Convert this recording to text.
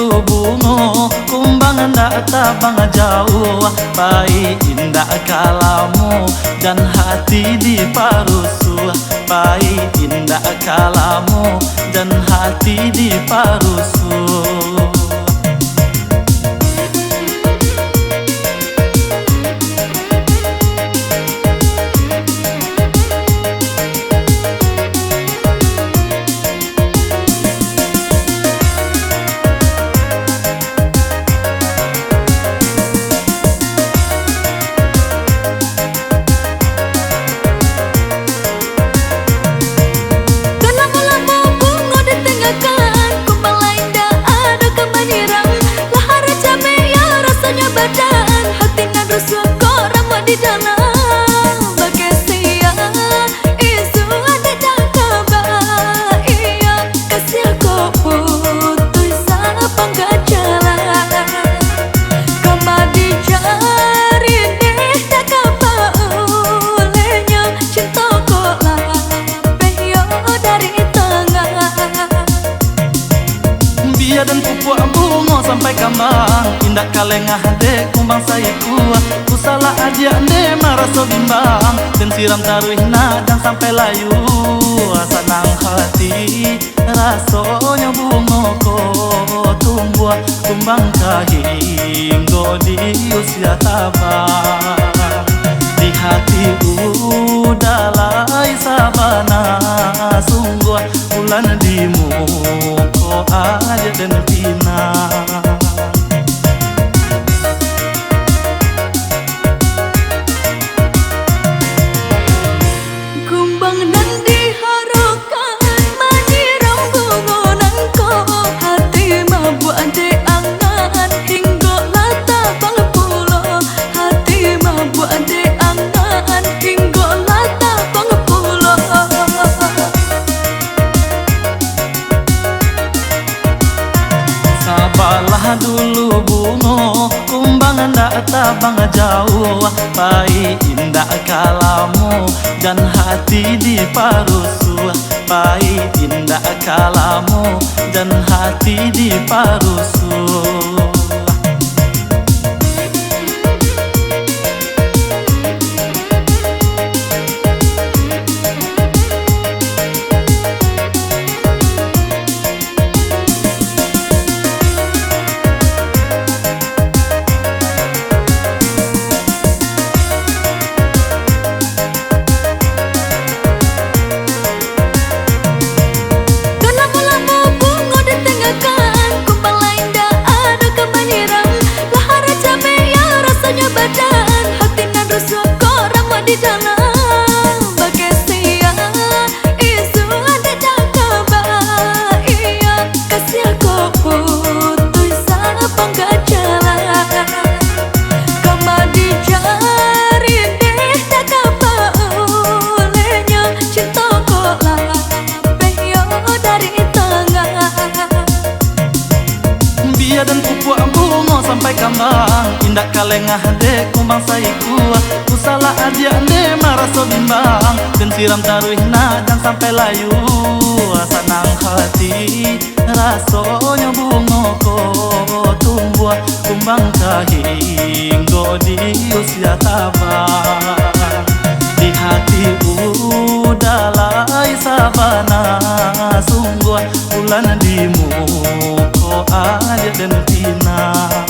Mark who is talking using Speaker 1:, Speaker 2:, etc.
Speaker 1: dulu bungo, kumbang ndak tabang jauh. Baik indah kalamu dan hati di parusu. Baik indah kalamu dan hati di parusu. Dan pupuk bungo sampai kambang, indah kalengah de kumbang saiku. Ku salah aja de maraso bimbang, dan siram taruhna dan sampai layu. Senang hati rasonya bungo ko tumbuh kumbang kahinggo di usia tabang. Di hati udalai sabana sungguh bulan di muko aja dan pinang. Sabarlah dulu bungo, kumbang ndak tabang jauh. Baik indah kalamu dan hati di parusu. Baik indah kalamu dan hati di parusu. Dan pupuk bungo sampai kambang, indah kalengah de kumbang saiku. Ku salah aja de maraso bimbang, dan siram taruhna dan sampai layu. Senang hati rasonya bungo ko tumbuh kumbang kahinggo di usia tabang. Di hati udalai sabana sungguh bulan di muko aja dan pinang.